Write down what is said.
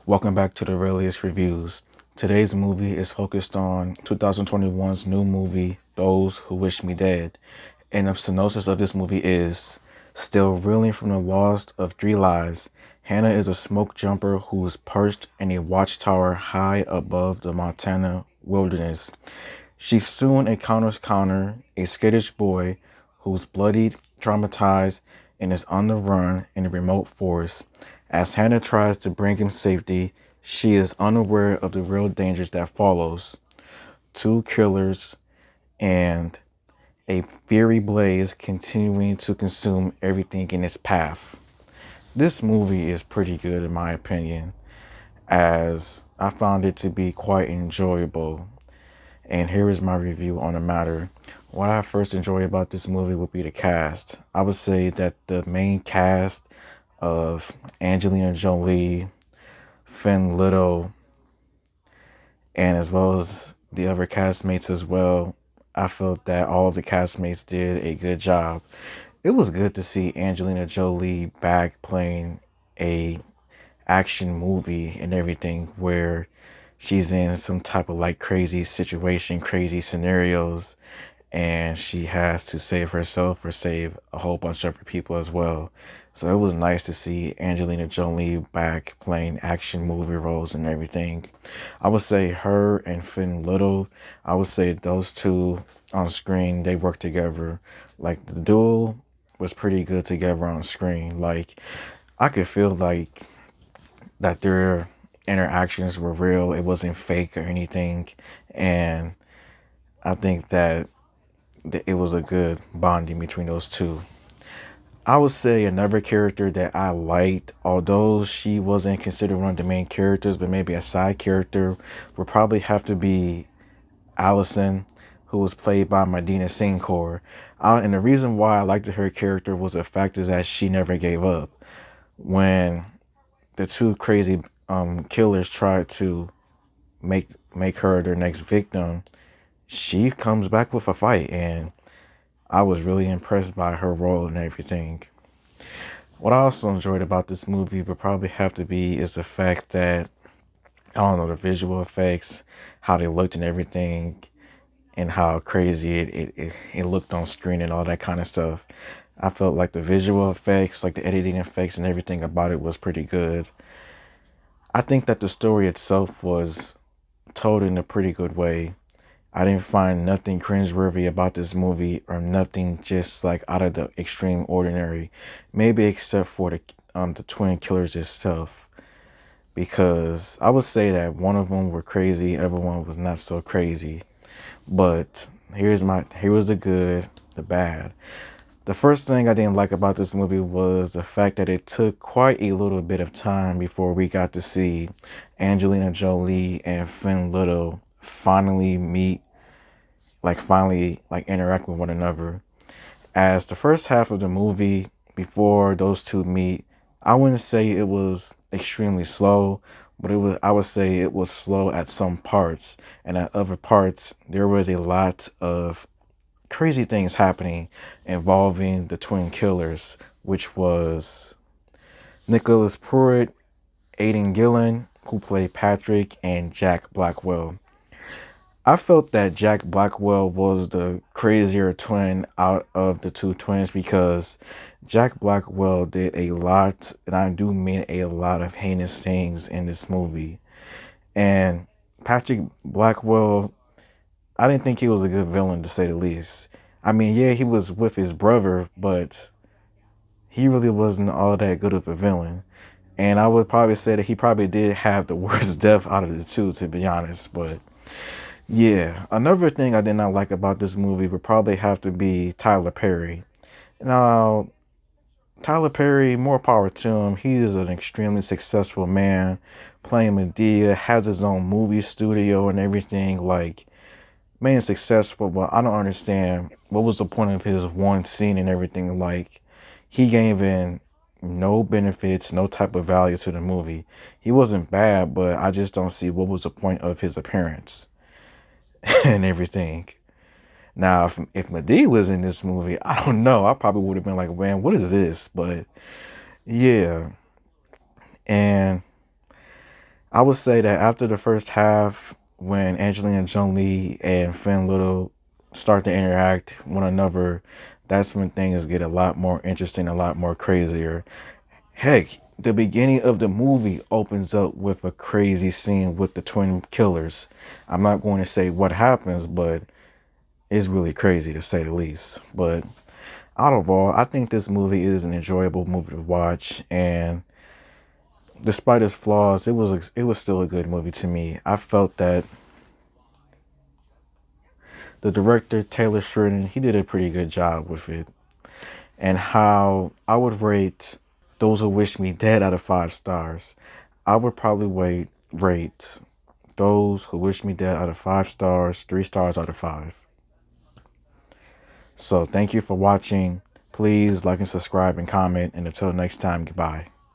Welcome back to the Realiest Reviews. Today's movie is focused on 2021's new movie, Those Who Wish Me Dead. And the synopsis of this movie is still reeling from the loss of three lives. Hannah is a smoke jumper who is perched in a watchtower high above the Montana wilderness. She soon encounters Connor, a skittish boy who's bloodied, traumatized, and is on the run in a remote forest. As Hannah tries to bring him safety, she is unaware of the real dangers that follows. Two killers and a fiery blaze continuing to consume everything in its path. This movie is pretty good in my opinion, as I found it to be quite enjoyable. And here is my review on the matter. What I first enjoy about this movie would be the cast. I would say that the main cast of Angelina Jolie, Finn Little, and as well as the other castmates as well, I felt that all of the castmates did a good job. It was good to see Angelina Jolie back playing a action movie and everything where she's in some type of like crazy situation, crazy scenarios, and she has to save herself or save a whole bunch of other people as well. So it was nice to see Angelina Jolie back playing action movie roles and everything. I would say her and Finn Little, I would say those two on screen, they work together. Like the duo was pretty good together on screen. Like I could feel like that their interactions were real. It wasn't fake or anything. And I think that it was a good bonding between those two. I would say another character that I liked, although she wasn't considered one of the main characters, but maybe a side character, would probably have to be Allison, who was played by Medina Sincor. And the reason why I liked her character was the fact is that she never gave up. When the two crazy killers tried to make her their next victim, she comes back with a fight, and I was really impressed by her role and everything. What I also enjoyed about this movie would probably have to be is the fact that I don't know, the visual effects, how they looked and everything, and how crazy it looked on screen and all that kind of stuff. I felt like the visual effects, like the editing effects and everything about it was pretty good. I think that the story itself was told in a pretty good way. I didn't find nothing cringeworthy about this movie or nothing just like out of the extreme ordinary. Maybe except for the twin killers itself. Because I would say that one of them were crazy, everyone was not so crazy. But here was the good, the bad. The first thing I didn't like about this movie was the fact that it took quite a little bit of time before we got to see Angelina Jolie and Finn Little finally meet, like finally like interact with one another. As the first half of the movie before those two meet, I wouldn't say it was extremely slow, but I would say it was slow at some parts, and at other parts there was a lot of crazy things happening involving the twin killers, which was Nicholas Pruitt, Aidan Gillen, who played Patrick, and Jack Blackwell. I felt that Jack Blackwell was the crazier twin out of the two twins because Jack Blackwell did a lot, and I do mean a lot of heinous things in this movie. And Patrick Blackwell, I didn't think he was a good villain to say the least. I mean, yeah, he was with his brother, but he really wasn't all that good of a villain. And I would probably say that he probably did have the worst death out of the two, to be honest. But yeah, another thing I did not like about this movie would probably have to be Tyler Perry. Now, Tyler Perry, more power to him. He is an extremely successful man, playing Medea, has his own movie studio and everything. Like, man, successful, but I don't understand what was the point of his one scene and everything. Like, he gave in no benefits, no type of value to the movie. He wasn't bad, but I just don't see what was the point of his appearance and everything. Now, if Medea was in this movie, I don't know. I probably would have been like, man, what is this? But yeah, and I would say that after the first half, when Angelina Jolie and Finn Little start to interact one another, that's when things get a lot more interesting, a lot more crazier. Heck, the beginning of the movie opens up with a crazy scene with the twin killers. I'm not going to say what happens, but it's really crazy to say the least. But out of all, I think this movie is an enjoyable movie to watch, and despite its flaws, it was still a good movie to me. I felt that the director Taylor Sheridan, he did a pretty good job with it, and how I would rate Those Who Wish Me Dead out of 5 stars. I would probably rate Those Who Wish Me Dead out of 5 stars, 3 stars out of 5. So thank you for watching. Please like and subscribe and comment, and until next time, goodbye.